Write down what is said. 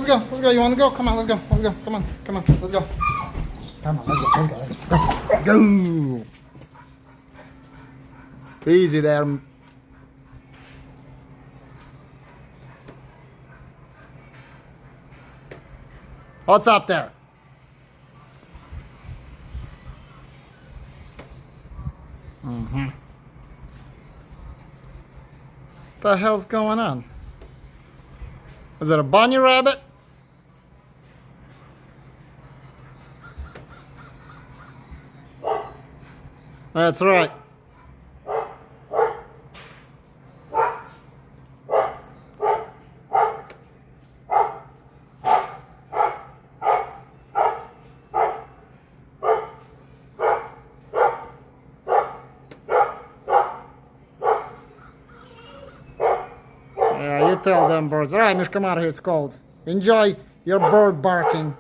let's go. Let's go. You want to go? Come on, let's go. Let's go. Come on. Come on. Let's go. Come on, let's go. Let's go. Let's go. Go. Easy there. What's up there? Mm-hmm. What the hell's going on? Is it a bunny rabbit? That's right. Yeah, you tell them birds. All right, Mishka, come out of here. It's cold. Enjoy your bird barking.